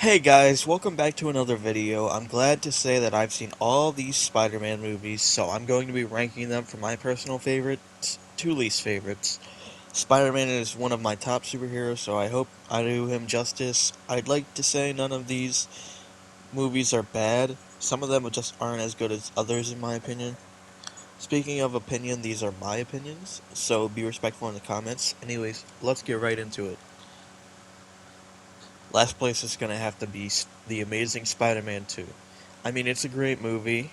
Hey guys, welcome back to another video. I'm glad to say that I've seen all these Spider-Man movies, so I'm going to be ranking them from my personal favorites to least favorites. Spider-Man is one of my top superheroes, so I hope I do him justice. I'd like to say none of these movies are bad. Some of them just aren't as good as others in my opinion. Speaking of opinion, these are my opinions, so be respectful in the comments. Anyways, let's get right into it. Last place is going to have to be The Amazing Spider-Man 2. I mean, it's a great movie,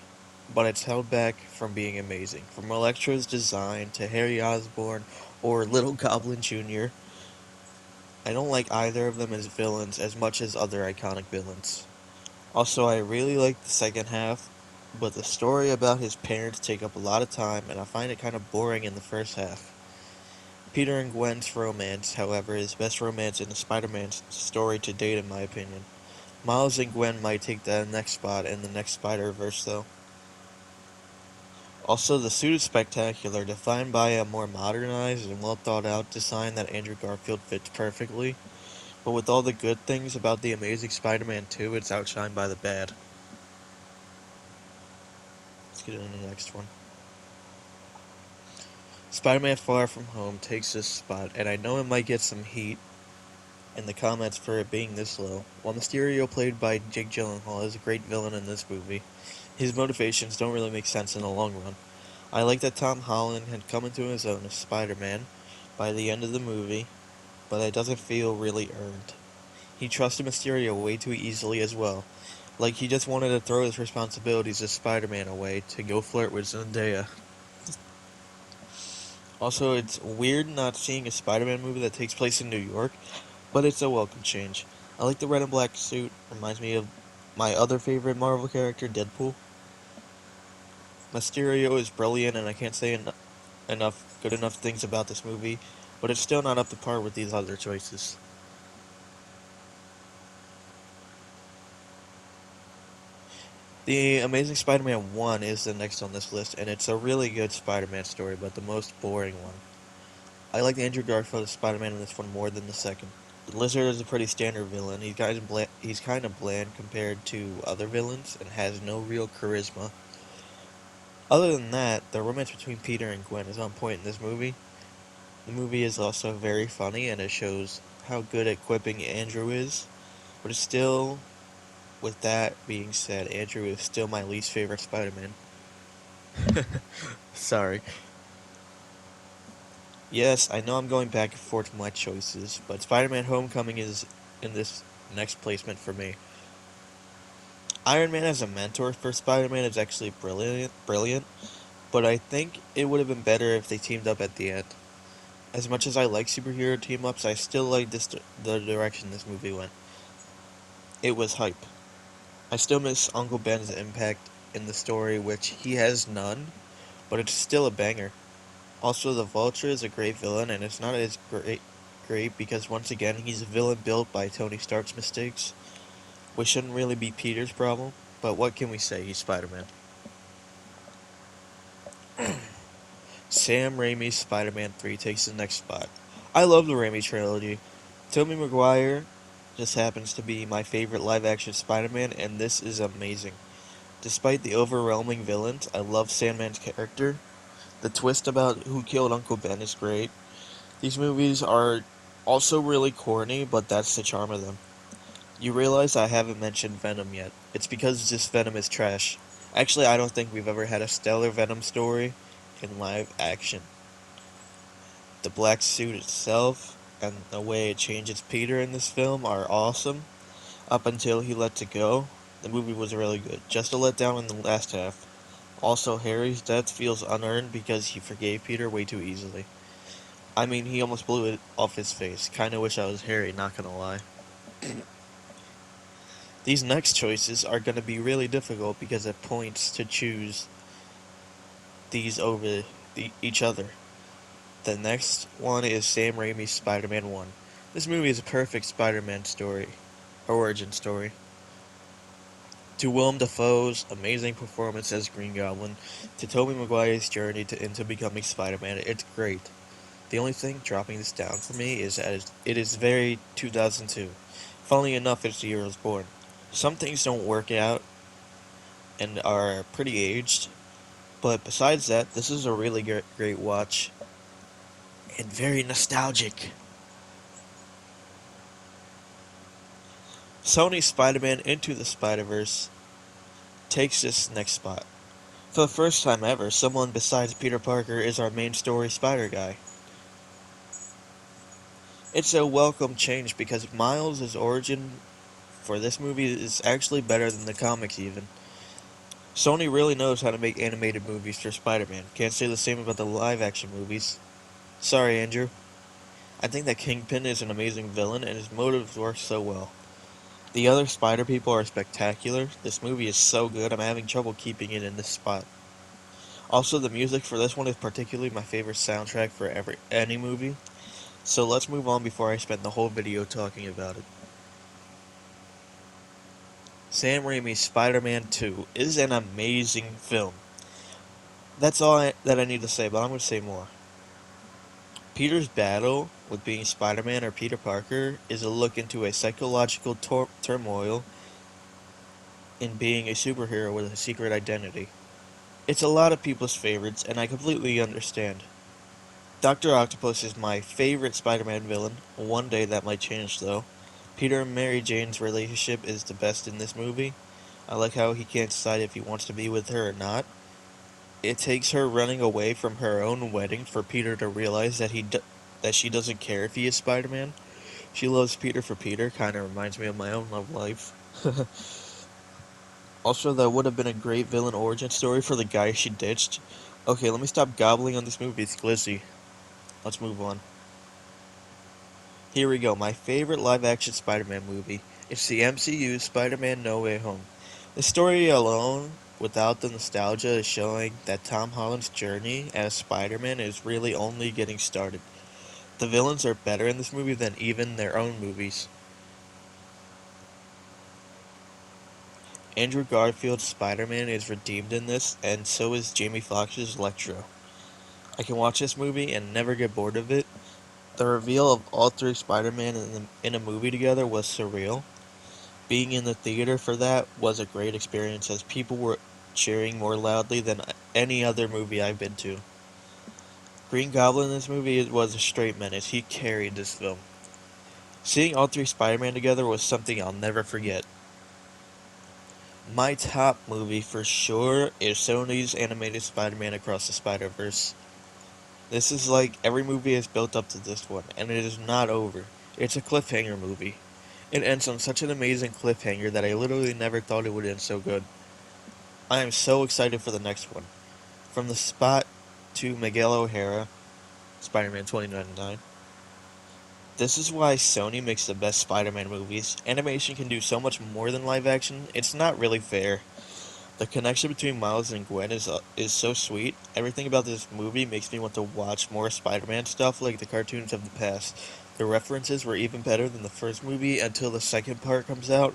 but it's held back from being amazing. From Electro's design to Harry Osborn or Little Goblin Jr., I don't like either of them as villains as much as other iconic villains. Also, I really like the second half, but the story about his parents take up a lot of time, and I find it kind of boring in the first half. Peter and Gwen's romance, however, is the best romance in the Spider-Man story to date in my opinion. Miles and Gwen might take the next spot in the next Spider-Verse though. Also, the suit is spectacular, defined by a more modernized and well thought out design that Andrew Garfield fits perfectly. But with all the good things about The Amazing Spider-Man 2, it's outshined by the bad. Let's get into the next one. Spider-Man Far From Home takes this spot, and I know it might get some heat in the comments for it being this low. While Mysterio, played by Jake Gyllenhaal, is a great villain in this movie, his motivations don't really make sense in the long run. I like that Tom Holland had come into his own as Spider-Man by the end of the movie, but it doesn't feel really earned. He trusted Mysterio way too easily as well, like he just wanted to throw his responsibilities as Spider-Man away to go flirt with Zendaya. Also, it's weird not seeing a Spider-Man movie that takes place in New York, but it's a welcome change. I like the red and black suit, reminds me of my other favorite Marvel character, Deadpool. Mysterio is brilliant, and I can't say good enough things about this movie, but it's still not up to par with these other choices. The Amazing Spider-Man 1 is the next on this list, and it's a really good Spider-Man story, but the most boring one. I like Andrew Garfield as Spider-Man in this one more than the second. The Lizard is a pretty standard villain. He's kind of bland compared to other villains and has no real charisma. Other than that, the romance between Peter and Gwen is on point in this movie. The movie is also very funny and it shows how good at quipping Andrew is, but it's still, with that being said, Andrew is still my least favorite Spider-Man. Sorry. Yes, I know I'm going back and forth with my choices, but Spider-Man Homecoming is in this next placement for me. Iron Man as a mentor for Spider-Man is actually brilliant, but I think it would have been better if they teamed up at the end. As much as I like superhero team-ups, I still like the direction this movie went. It was hype. I still miss Uncle Ben's impact in the story, which he has none, but it's still a banger. Also, the Vulture is a great villain, and it's not as great because once again, he's a villain built by Tony Stark's mistakes, which shouldn't really be Peter's problem, but what can we say, he's Spider-Man. Sam Raimi's Spider-Man 3 takes the next spot. I love the Raimi trilogy. Tobey Maguire just happens to be my favorite live-action Spider-Man, and this is amazing. Despite the overwhelming villains, I love Sandman's character. The twist about who killed Uncle Ben is great. These movies are also really corny, but that's the charm of them. You realize I haven't mentioned Venom yet. It's because this Venom is trash. Actually, I don't think we've ever had a stellar Venom story in live action. The black suit itself and the way it changes Peter in this film are awesome. Up until he lets it go, the movie was really good. Just a letdown in the last half. Also, Harry's death feels unearned because he forgave Peter way too easily. I mean, he almost blew it off his face. Kinda wish I was Harry, not gonna lie. These next choices are gonna be really difficult because it points to choose these over each other. The next one is Sam Raimi's Spider-Man 1. This movie is a perfect Spider-Man origin story. To Willem Dafoe's amazing performance as Green Goblin, to Tobey Maguire's journey into becoming Spider-Man, it's great. The only thing dropping this down for me is that it is very 2002. Funnily enough, it's the year I was born. Some things don't work out and are pretty aged, but besides that, this is a really great watch and very nostalgic. Sony's Spider-Man Into the Spider-Verse takes this next spot. For the first time ever, someone besides Peter Parker is our main story Spider Guy. It's a welcome change because Miles' origin for this movie is actually better than the comics even. Sony really knows how to make animated movies for Spider-Man. Can't say the same about the live-action movies. Sorry, Andrew. I think that Kingpin is an amazing villain and his motives work so well. The other Spider people are spectacular. This movie is so good, I'm having trouble keeping it in this spot. Also, the music for this one is particularly my favorite soundtrack for any movie. So let's move on before I spend the whole video talking about it. Sam Raimi's Spider-Man 2 is an amazing film. That's all that I need to say, but I'm going to say more. Peter's battle with being Spider-Man or Peter Parker is a look into a psychological turmoil in being a superhero with a secret identity. It's a lot of people's favorites, and I completely understand. Dr. Octopus is my favorite Spider-Man villain. One day that might change, though. Peter and Mary Jane's relationship is the best in this movie. I like how he can't decide if he wants to be with her or not. It takes her running away from her own wedding for Peter to realize that that she doesn't care if he is Spider-Man. She loves Peter for Peter, kind of reminds me of my own love life. Also, that would have been a great villain origin story for the guy she ditched. Okay, let me stop gobbling on this movie, it's glizzy. Let's move on. Here we go, my favorite live-action Spider-Man movie. It's the MCU's Spider-Man No Way Home. The story alone, without the nostalgia, is showing that Tom Holland's journey as Spider-Man is really only getting started. The villains are better in this movie than even their own movies. Andrew Garfield's Spider-Man is redeemed in this, and so is Jamie Foxx's Electro. I can watch this movie and never get bored of it. The reveal of all three Spider-Man in a movie together was surreal. Being in the theater for that was a great experience as people were cheering more loudly than any other movie I've been to. Green Goblin in this movie was a straight menace. He carried this film. Seeing all three Spider-Man together was something I'll never forget. My top movie for sure is Sony's animated Spider-Man Across the Spider-Verse. This is like every movie has built up to this one, and it is not over. It's a cliffhanger movie. It ends on such an amazing cliffhanger that I literally never thought it would end so good. I am so excited for the next one. From the spot to Miguel O'Hara, Spider-Man 2099. This is why Sony makes the best Spider-Man movies. Animation can do so much more than live action, it's not really fair. The connection between Miles and Gwen is so sweet. Everything about this movie makes me want to watch more Spider-Man stuff like the cartoons of the past. The references were even better than the first movie until the second part comes out.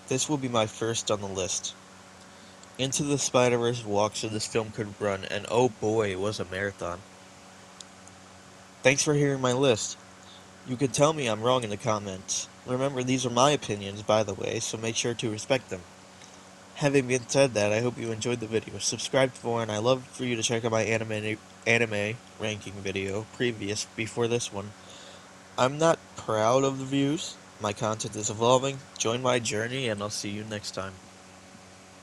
This will be my first on the list. Into the Spider-Verse walk so this film could run, and oh boy, it was a marathon. Thanks for hearing my list. You can tell me I'm wrong in the comments. Remember, these are my opinions, by the way, so make sure to respect them. Having been said that, I hope you enjoyed the video. Subscribe for more, and I love for you to check out my anime ranking video before this one. I'm not proud of the views. My content is evolving. Join my journey, and I'll see you next time.